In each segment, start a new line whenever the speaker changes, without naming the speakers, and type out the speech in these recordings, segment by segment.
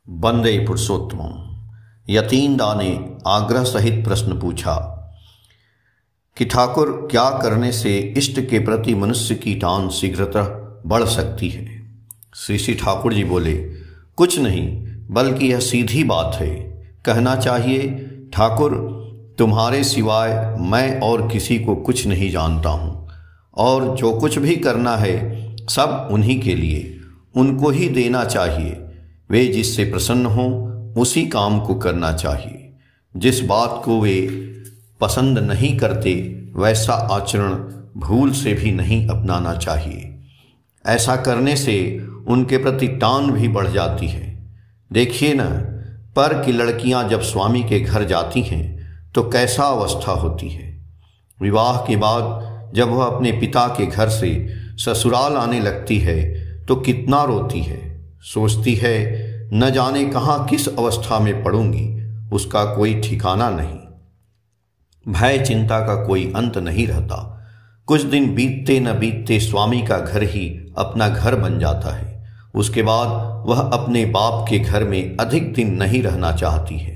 बंदे पुरुषोत्तम। यतीनदा ने आग्रह सहित प्रश्न पूछा कि ठाकुर, क्या करने से इष्ट के प्रति मनुष्य की टान शीघ्रतः बढ़ सकती है? श्री श्री ठाकुर जी बोले, कुछ नहीं, बल्कि यह सीधी बात है। कहना चाहिए, ठाकुर, तुम्हारे सिवाय मैं और किसी को कुछ नहीं जानता हूँ, और जो कुछ भी करना है सब उन्हीं के लिए, उनको ही देना चाहिए। वे जिससे प्रसन्न हों उसी काम को करना चाहिए। जिस बात को वे पसंद नहीं करते वैसा आचरण भूल से भी नहीं अपनाना चाहिए। ऐसा करने से उनके प्रति टान भी बढ़ जाती है। देखिए न, पर की लड़कियां जब स्वामी के घर जाती हैं तो कैसा अवस्था होती है। विवाह के बाद जब वह अपने पिता के घर से ससुराल आने लगती है तो कितना रोती है। सोचती है, न जाने कहाँ किस अवस्था में पड़ूंगी, उसका कोई ठिकाना नहीं। भय चिंता का कोई अंत नहीं रहता। कुछ दिन बीतते न बीतते स्वामी का घर ही अपना घर बन जाता है। उसके बाद वह अपने बाप के घर में अधिक दिन नहीं रहना चाहती है।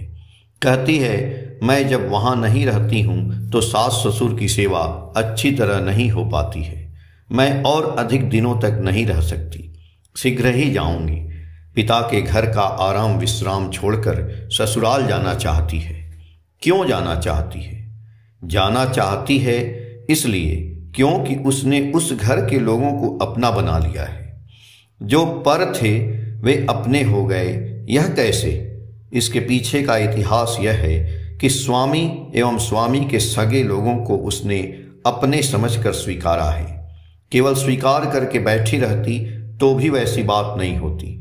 कहती है, मैं जब वहाँ नहीं रहती हूँ तो सास ससुर की सेवा अच्छी तरह नहीं हो पाती है। मैं और अधिक दिनों तक नहीं रह सकती, शीघ्र ही जाऊंगी। पिता के घर का आराम विश्राम छोड़कर ससुराल जाना चाहती है। क्यों जाना चाहती है? जाना चाहती है इसलिए क्योंकि उसने उस घर के लोगों को अपना बना लिया है। जो पर थे वे अपने हो गए। यह कैसे? इसके पीछे का इतिहास यह है कि स्वामी एवं स्वामी के सगे लोगों को उसने अपने समझकर स्वीकारा है। केवल स्वीकार करके बैठी रहती तो भी वैसी बात नहीं होती।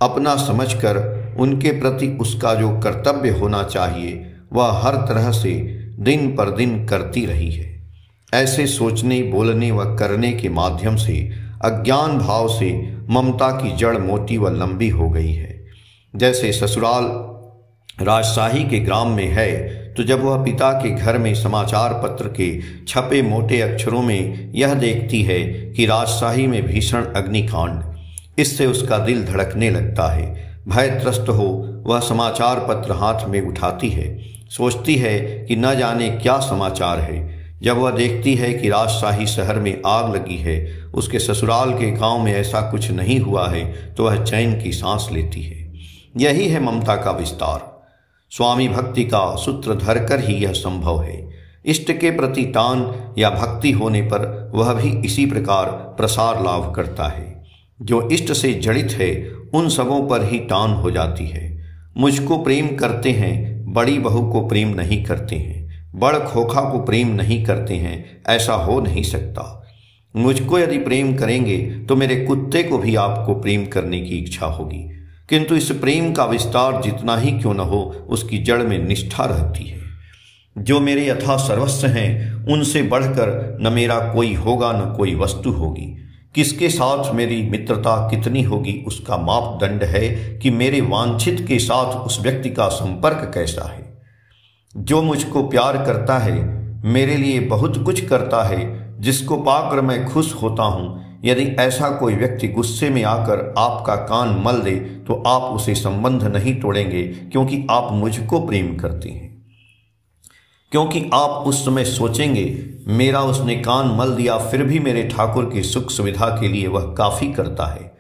अपना समझकर उनके प्रति उसका जो कर्तव्य होना चाहिए वह हर तरह से दिन पर दिन करती रही है। ऐसे सोचने, बोलने व करने के माध्यम से अज्ञान भाव से ममता की जड़ मोटी व लंबी हो गई है। जैसे ससुराल राजशाही के ग्राम में है तो जब वह पिता के घर में समाचार पत्र के छपे मोटे अक्षरों में यह देखती है कि राजशाही में भीषण अग्निकांड, इससे उसका दिल धड़कने लगता है। भय त्रस्त हो वह समाचार पत्र हाथ में उठाती है। सोचती है कि न जाने क्या समाचार है। जब वह देखती है कि राजशाही शहर में आग लगी है, उसके ससुराल के गांव में ऐसा कुछ नहीं हुआ है, तो वह चैन की सांस लेती है। यही है ममता का विस्तार। स्वामी भक्ति का सूत्र धरकर ही यह संभव है। इष्ट के प्रति टान या भक्ति होने पर वह भी इसी प्रकार प्रसार लाभ करता है। जो इष्ट से जड़ित है उन सबों पर ही टान हो जाती है। मुझको प्रेम करते हैं, बड़ी बहू को प्रेम नहीं करते हैं, बड़ खोखा को प्रेम नहीं करते हैं, ऐसा हो नहीं सकता। मुझको यदि प्रेम करेंगे तो मेरे कुत्ते को भी आपको प्रेम करने की इच्छा होगी, किंतु इस प्रेम का विस्तार जितना ही क्यों न हो, उसकी जड़ में निष्ठा रहती है। जो मेरे यथा सर्वस्व हैं उनसे बढ़कर न मेरा कोई होगा न कोई वस्तु होगी। किसके साथ मेरी मित्रता कितनी होगी उसका मापदंड है कि मेरे वांछित के साथ उस व्यक्ति का संपर्क कैसा है। जो मुझको प्यार करता है, मेरे लिए बहुत कुछ करता है, जिसको पाकर मैं खुश होता हूँ, यदि ऐसा कोई व्यक्ति गुस्से में आकर आपका कान मल दे तो आप उसे संबंध नहीं तोड़ेंगे, क्योंकि आप मुझको प्रेम करते हैं। क्योंकि आप उस समय सोचेंगे, मेरा उसने कान मल दिया फिर भी मेरे ठाकुर की सुख सुविधा के लिए वह काफ़ी करता है।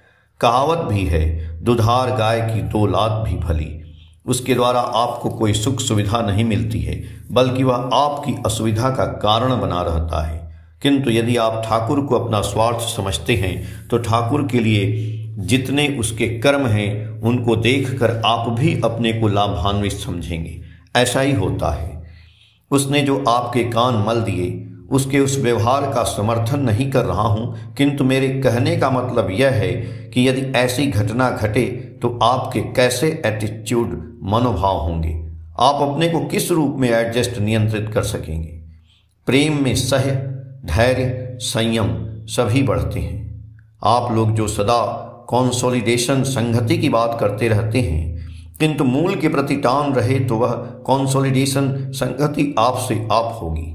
कहावत भी है, दुधार गाय की दो लात भी भली। उसके द्वारा आपको कोई सुख सुविधा नहीं मिलती है, बल्कि वह आपकी असुविधा का कारण बना रहता है। किंतु यदि आप ठाकुर को अपना स्वार्थ समझते हैं तो ठाकुर के लिए जितने उसके कर्म हैं उनको देखकर आप भी अपने को लाभान्वित समझेंगे। ऐसा ही होता है। उसने जो आपके कान मल दिए उसके उस व्यवहार का समर्थन नहीं कर रहा हूं, किंतु मेरे कहने का मतलब यह है कि यदि ऐसी घटना घटे तो आपके कैसे एटीट्यूड मनोभाव होंगे। आप अपने को किस रूप में एडजस्ट नियंत्रित कर सकेंगे। प्रेम में सह, धैर्य, संयम सभी बढ़ते हैं। आप लोग जो सदा कॉन्सोलिडेशन, संगति की बात करते रहते हैं, किंतु मूल के प्रति टान रहे तो वह कॉन्सोलिडेशन, संगति आपसे आप होगी।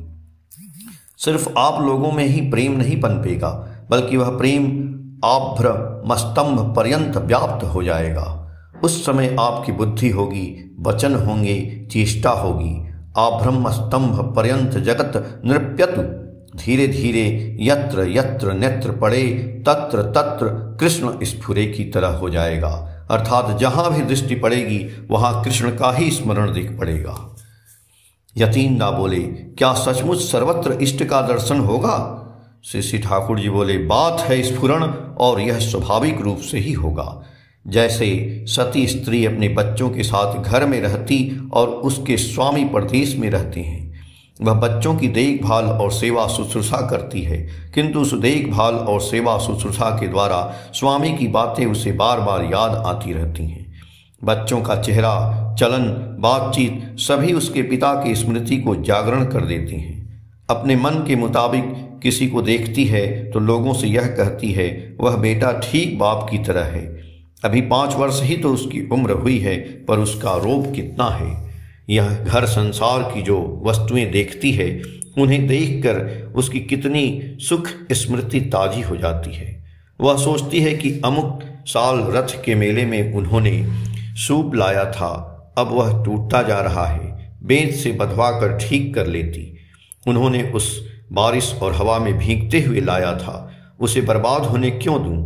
सिर्फ आप लोगों में ही प्रेम नहीं पनपेगा, बल्कि वह प्रेम आभ्रमस्तंभ पर्यंत व्याप्त हो जाएगा। उस समय आपकी बुद्धि होगी, वचन होंगे, चेष्टा होगी। आभ्रमस्तंभ पर्यंत जगत नृप्यतु। धीरे धीरे यत्र यत्र नेत्र पड़े तत्र तत्र कृष्ण स्फुरे की तरह हो जाएगा। अर्थात जहां भी दृष्टि पड़ेगी वहां कृष्ण का ही स्मरण दिख पड़ेगा। यतीन्द्रा बोले, क्या सचमुच सर्वत्र इष्ट का दर्शन होगा? श्री ठाकुर जी बोले, बात है स्फुरण और यह स्वाभाविक रूप से ही होगा। जैसे सती स्त्री अपने बच्चों के साथ घर में रहती और उसके स्वामी परदेश में रहते हैं। वह बच्चों की देखभाल और सेवा शुश्रूषा करती है, किंतु उस देखभाल और सेवा शुश्रूषा के द्वारा स्वामी की बातें उसे बार बार याद आती रहती हैं। बच्चों का चेहरा, चलन, बातचीत सभी उसके पिता की स्मृति को जागरण कर देती हैं। अपने मन के मुताबिक किसी को देखती है तो लोगों से यह कहती है, वह बेटा ठीक बाप की तरह है। अभी 5 वर्ष ही तो उसकी उम्र हुई है, पर उसका रोब कितना है। यह घर संसार की जो वस्तुएं देखती है, उन्हें देखकर उसकी कितनी सुख स्मृति ताजी हो जाती है। वह सोचती है कि अमुक साल रथ के मेले में उन्होंने सूप लाया था, अब वह टूटता जा रहा है, बेंत से बंधवा कर ठीक कर लेती। उन्होंने उस बारिश और हवा में भीगते हुए लाया था, उसे बर्बाद होने क्यों दूं?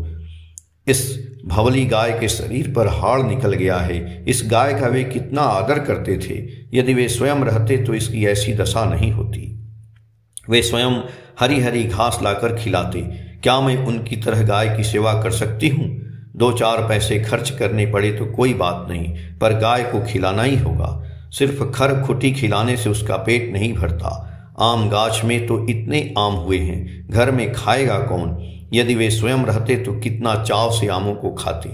इस भवली गाय के शरीर पर हाड़ निकल गया है। इस गाय का वे कितना आदर करते थे। यदि वे स्वयं रहते तो इसकी ऐसी दशा नहीं होती। वे स्वयं हरी हरी घास लाकर खिलाते। क्या मैं उनकी तरह गाय की सेवा कर सकती हूँ? 2-4 पैसे खर्च करने पड़े तो कोई बात नहीं, पर गाय को खिलाना ही होगा। सिर्फ खर खुटी खिलाने से उसका पेट नहीं भरता। आम गाछ में तो इतने आम हुए हैं, घर में खाएगा कौन? यदि वे स्वयं रहते तो कितना चाव से आमों को खाते।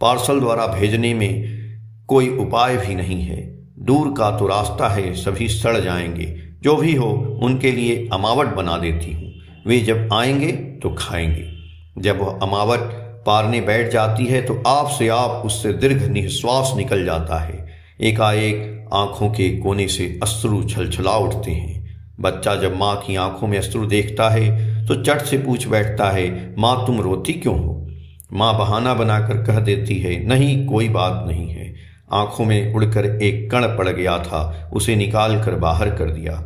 पार्सल द्वारा भेजने में कोई उपाय भी नहीं है। दूर का तो रास्ता है, सभी सड़ जाएंगे। जो भी हो, उनके लिए अमावट बना देती हूँ। वे जब आएंगे तो खाएंगे। जब वह अमावट पारने बैठ जाती है तो आप से आप उससे दीर्घ निश्वास निकल जाता है। एकाएक आंखों के कोने से अश्रु छलछला उठते हैं। बच्चा जब माँ की आंखों में अश्रु देखता है तो चट से पूछ बैठता है, माँ तुम रोती क्यों हो? माँ बहाना बनाकर कह देती है, नहीं कोई बात नहीं है, आंखों में उड़कर एक कण पड़ गया था, उसे निकाल कर बाहर कर दिया।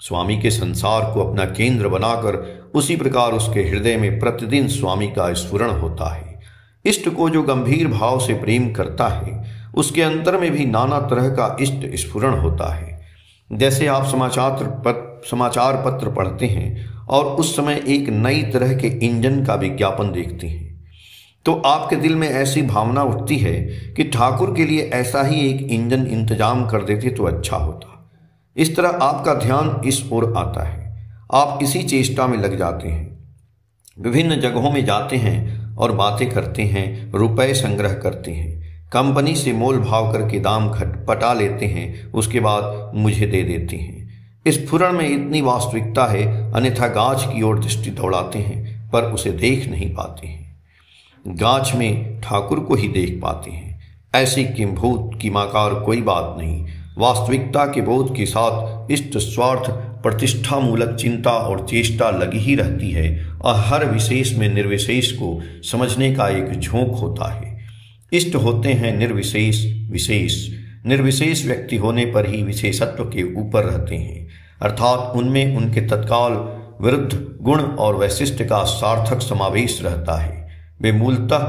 स्वामी के संसार को अपना केंद्र बनाकर उसी प्रकार उसके हृदय में प्रतिदिन स्वामी का स्फुरण होता है। इष्ट को जो गंभीर भाव से प्रेम करता है, उसके अंतर में भी नाना तरह का इष्ट स्फुरण होता है। जैसे आप समाचार पत्र पढ़ते हैं और उस समय एक नई तरह के इंजन का विज्ञापन देखते हैं, तो आपके दिल में ऐसी भावना उठती है कि ठाकुर के लिए ऐसा ही एक इंजन इंतजाम कर देते तो अच्छा होता। इस तरह आपका ध्यान इस ओर आता है। आप इसी चेष्टा में लग जाते हैं। विभिन्न जगहों में जाते हैं और बातें करते हैं, रुपए संग्रह करते हैं, कंपनी से मोल भाव करके दाम पटा लेते हैं, उसके बाद मुझे दे देते हैं। इस स्फुरण में इतनी वास्तविकता है, अन्यथा गाछ की ओर दृष्टि दौड़ाते हैं पर उसे देख नहीं पाते हैं। गाछ में ठाकुर को ही देख पाते हैं। ऐसी किंभूत किमाकार कोई बात नहीं। वास्तविकता के बोध के साथ इष्ट स्वार्थ प्रतिष्ठा मूलक चिंता और चेष्टा लगी ही रहती है और हर विशेष में निर्विशेष को समझने का एक झोंक होता है। इष्ट होते हैं निर्विशेष विशेष। निर्विशेष व्यक्ति होने पर ही विशेषत्व के ऊपर रहते हैं, अर्थात उनमें उनके तत्काल विरुद्ध गुण और वैशिष्ट का सार्थक समावेश रहता है। वे मूलतः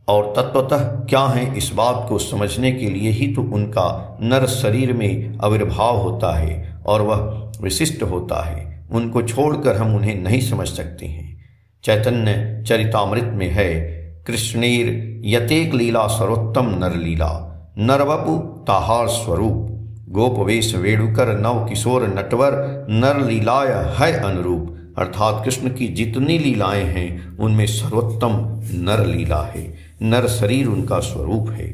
और तत्वतः क्या हैं, इस बात को समझने के लिए ही तो उनका नर शरीर में आविर्भाव होता है और वह विशिष्ट होता है। उनको छोड़कर हम उन्हें नहीं समझ सकते हैं। चैतन्य चरितामृत में है, कृष्णेर यतेक लीला सर्वोत्तम नर लीला, नरवपु ताहार स्वरूप, गोप वेश वेणुकर नव किशोर नटवर, नर लीलाय है अनुरूप। अर्थात कृष्ण की जितनी लीलाएं हैं उनमें सर्वोत्तम नर लीला है। नर शरीर उनका स्वरूप है।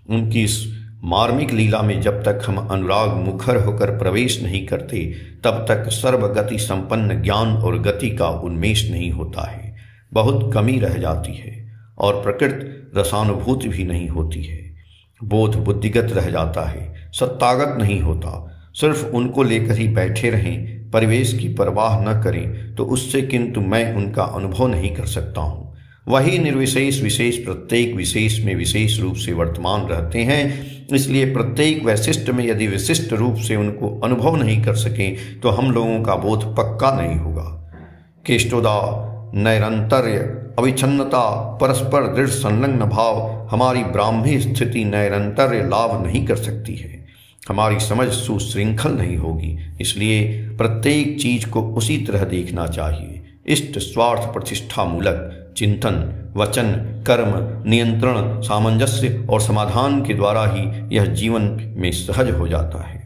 उनकी इस मार्मिक लीला में जब तक हम अनुराग मुखर होकर प्रवेश नहीं करते, तब तक सर्वगति संपन्न ज्ञान और गति का उन्मेष नहीं होता है। बहुत कमी रह जाती है और प्रकृत रसानुभूति भी नहीं होती है। बोध बुद्धिगत रह जाता है, सत्तागत नहीं होता। सिर्फ उनको लेकर ही बैठे रहें, परिवेश की परवाह न करें तो उससे किंतु मैं उनका अनुभव नहीं कर सकता हूँ। वही निर्विशेष विशेष प्रत्येक विशेष में विशेष रूप से वर्तमान रहते हैं। इसलिए प्रत्येक वैशिष्ट में यदि विशिष्ट रूप से उनको अनुभव नहीं कर सकें तो हम लोगों का बोध पक्का नहीं होगा। केष्टोदा नैरंतर्य अविच्छिन्नता परस्पर दृढ़ संलग्न भाव हमारी ब्राह्मी स्थिति नैरंतर्य लाभ नहीं कर सकती है। हमारी समझ सुशृंखल नहीं होगी। इसलिए प्रत्येक चीज को उसी तरह देखना चाहिए। इष्ट स्वार्थ प्रतिष्ठा मूलक चिंतन वचन कर्म नियंत्रण सामंजस्य और समाधान के द्वारा ही यह जीवन में सहज हो जाता है।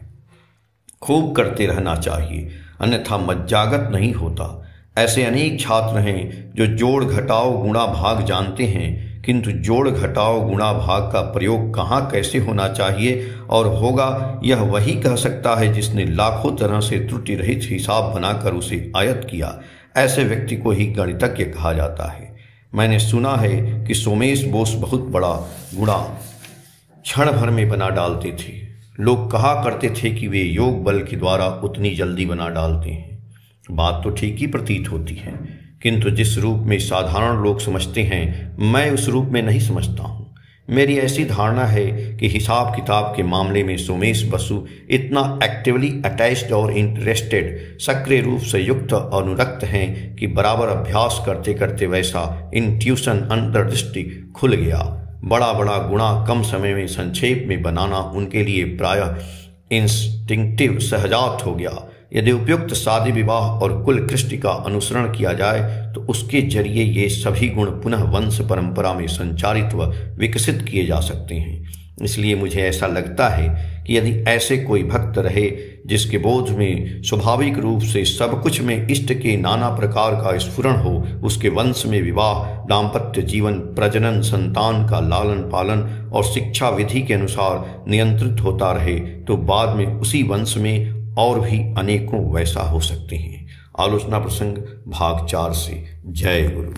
खूब करते रहना चाहिए, अन्यथा मज्जागत नहीं होता। ऐसे अनेक छात्र हैं जो जोड़ घटाओ गुणा भाग जानते हैं, किंतु जोड़ घटाओ गुणा भाग का प्रयोग कहाँ कैसे होना चाहिए और होगा, यह वही कह सकता है जिसने लाखों तरह से त्रुटि रहित हिसाब बनाकर उसे आयत किया। ऐसे व्यक्ति को ही गणितज्ञ कहा जाता है। मैंने सुना है कि सोमेश बोस बहुत बड़ा गुणा क्षण भर में बना डालते थे। लोग कहा करते थे कि वे योग बल के द्वारा उतनी जल्दी बना डालते हैं। बात तो ठीक ही प्रतीत होती है, किंतु जिस रूप में साधारण लोग समझते हैं, मैं उस रूप में नहीं समझता हूँ। मेरी ऐसी धारणा है कि हिसाब किताब के मामले में सोमेश बसु इतना एक्टिवली अटैच्ड और इंटरेस्टेड सक्रिय रूप से युक्त और अनुरक्त हैं कि बराबर अभ्यास करते करते वैसा इंट्यूशन अंतर्दृष्टि खुल गया। बड़ा बड़ा गुणा कम समय में संक्षेप में बनाना उनके लिए प्रायः इंस्टिंक्टिव सहजात हो गया। यदि उपयुक्त शादी विवाह और कुल कृष्टि का अनुसरण किया जाए तो उसके जरिए ये सभी गुण पुनः वंश परंपरा में संचारित व विकसित किए जा सकते हैं। इसलिए मुझे ऐसा लगता है कि यदि ऐसे कोई भक्त रहे जिसके बोध में स्वाभाविक रूप से सब कुछ में इष्ट के नाना प्रकार का स्फुरण हो, उसके वंश में विवाह दाम्पत्य जीवन प्रजनन संतान का लालन पालन और शिक्षा विधि के अनुसार नियंत्रित होता रहे, तो बाद में उसी वंश में और भी अनेकों वैसा हो सकते हैं। आलोचना प्रसंग भाग 4 से। जय गुरु।